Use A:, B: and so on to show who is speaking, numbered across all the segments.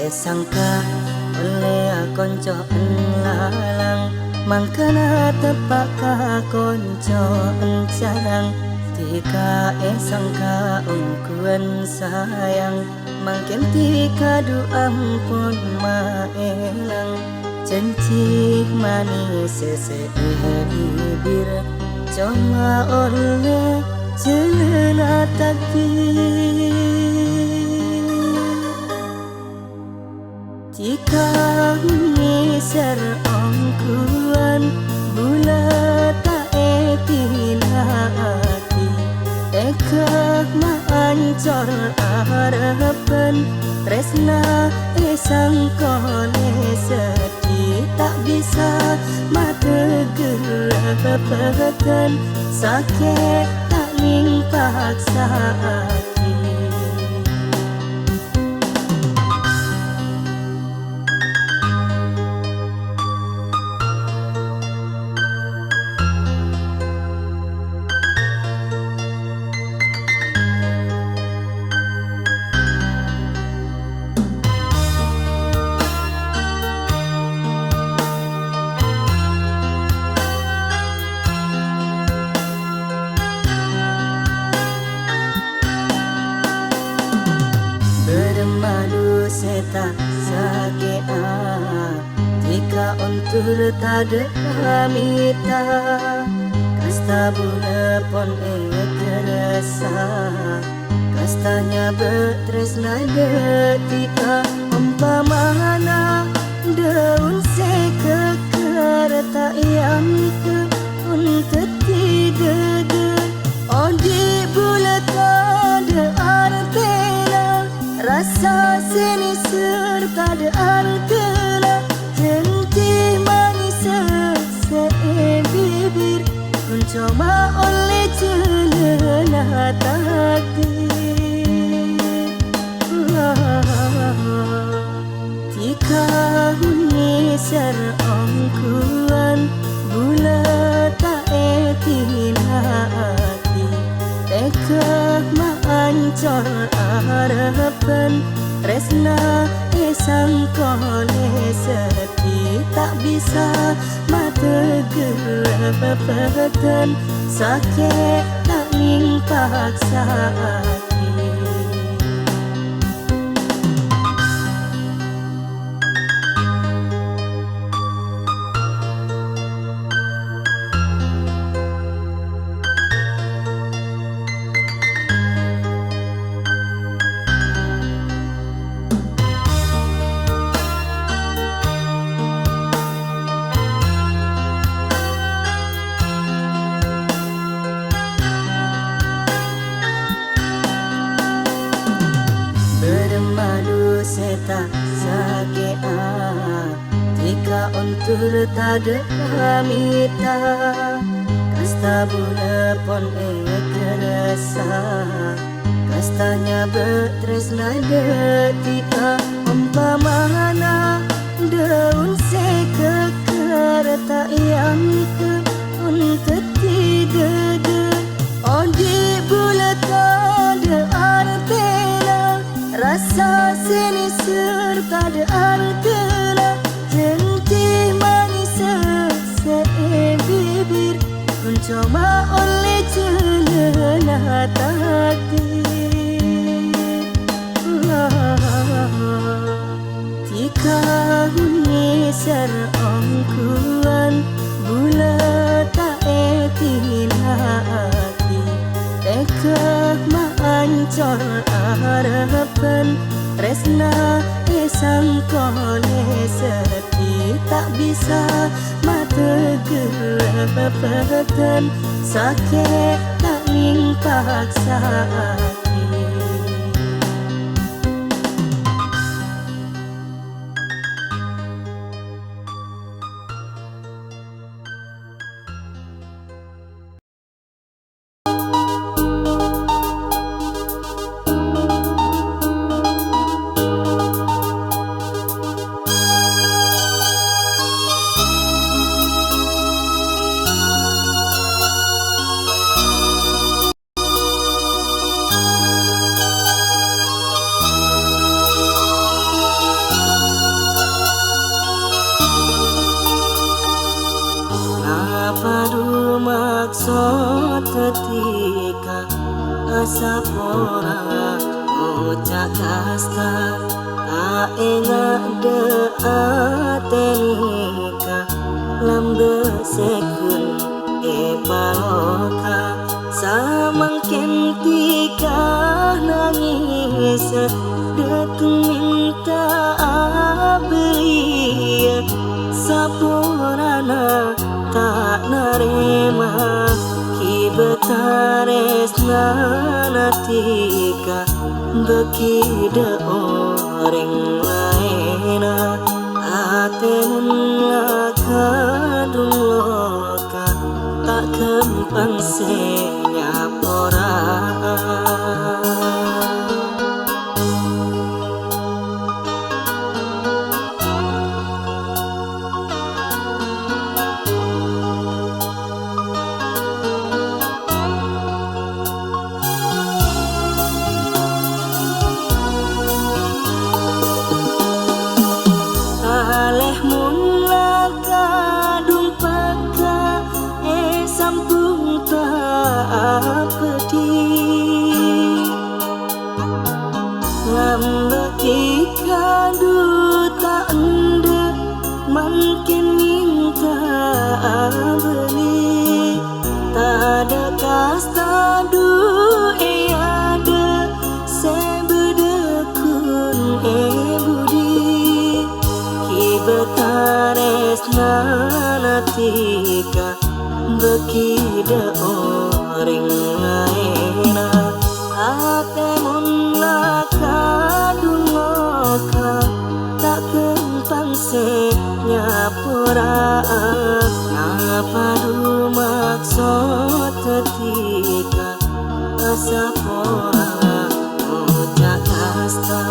A: sangka oleh konco lalang mangkana tepak ka konco encarang tika sangka ungkuan sayang mangken tika du ampun maelang janji manis bibir cuma oleh jelena takdir jika ngisar ongkuan bulat tak hati ekah maancor harapan tresna esang kole sedih tak bisa mata gerapakan sakit tak ning paksa hati. Bermalu seta sakit jika untuk tade mita kasta bula pon kerasa kastanya betresna detika umpamana daun sekekar tak yang ke untuk tidak odi bula tade artena rasa seni serta ada artena janji manis bibir mencoba oleh jelena takdir jika ngisar ongkuan bulat tak hati ekah maancor harapan tresna esang kole sedih tak bisa mata gerapakan sakit tak ning paksa hati. Bermalu seta sakit jika untuk tade mita kasta bula pon kerasa kastanya betresna detika umpamana daun sekekar tak yang ke untuk tidak odi bulat tade artena rasa seni serta ada artena janji manis bibir mencoba oleh jelena takdir jika ngisar ongkuan bulat tak hati ekah maancor harapan tresna esang kole sedih tak bisa mata gerapakan sakit tak ning paksa hati. padu maksud ketika asa pora ngucap kasta tak ingat de atenika lambe sekun paloka samangken tika nangis datang minta belia sapurana tak narema kibetares natika bekida orang laina atemun laka loka tak kempang senyapora. Aleh mun laka dung paka sampung tak pedih lambe tika duta ende makin minta beli tak ada kasta du ada sebedekun budi betares nanatika bekida orang laina atemun laka dungoka tak kentang senyapura ngapa du maksud ketika asa pora ngucap kasta.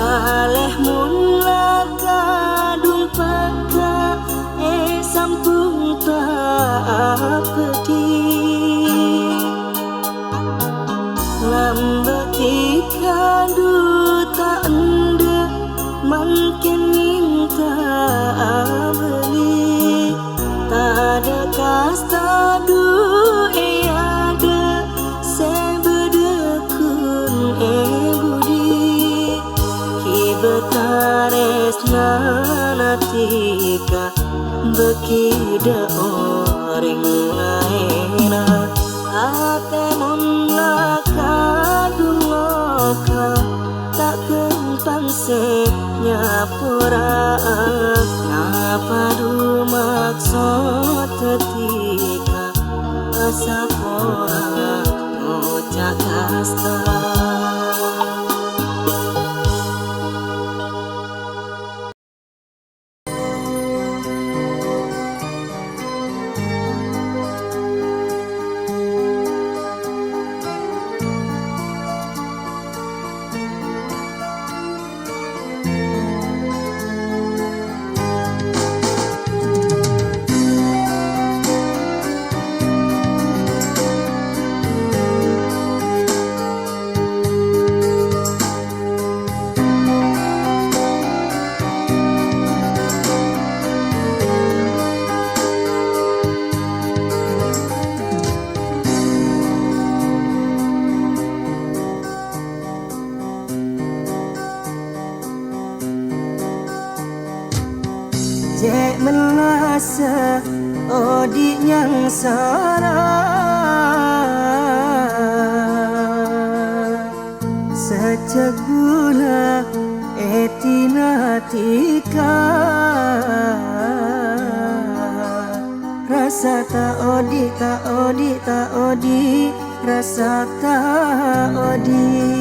A: Aleh mun laka dung paka sampung tak pedih lambe tika duta ende makin minta beli tak ada kasta du ada sebedekun budi betares nanatika bekida orang laina atemun laka dungoka tak kentang senyapura ngapa du maksud ketika asa pora ngucap kasta. Cek melasa odi yang sarah sejak gula etinatika rasa tak odi rasa tak odi.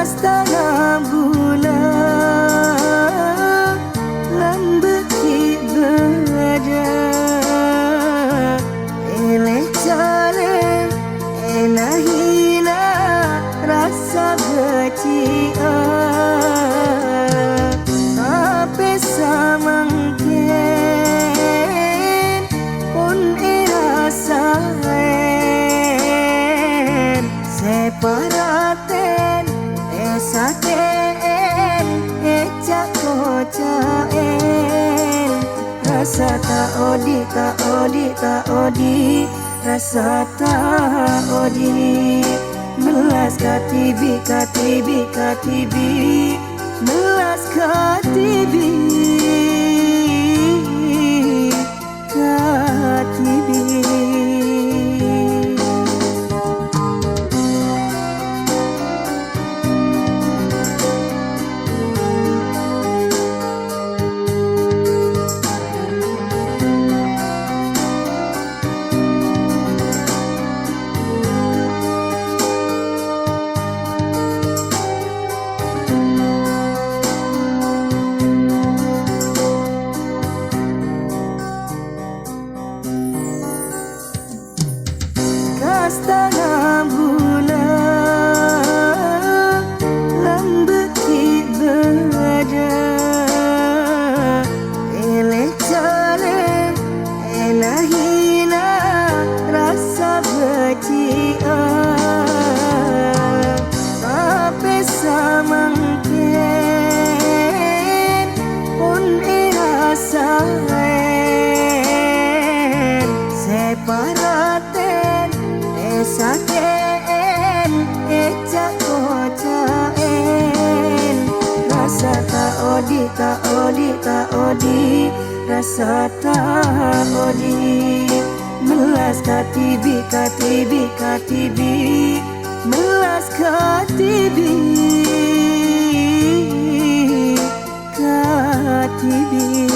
A: setengah bulan lembeki berada eleh cale enahina rasa becia ape samangken pun irasaen separaten esaken ecak kocaen rasa tak odi tak odi tak odi rasa tak odi melas katibi katibi katibi melas katibi katibi setengah bulan lembeki berada eleh cale enahina rasa becia ape samangken pun irasaen separaten esaken ecak kocaen rasa tak odi tak odi tak odi rasa tak odi melas katibi katibi katibi melas katibi katibi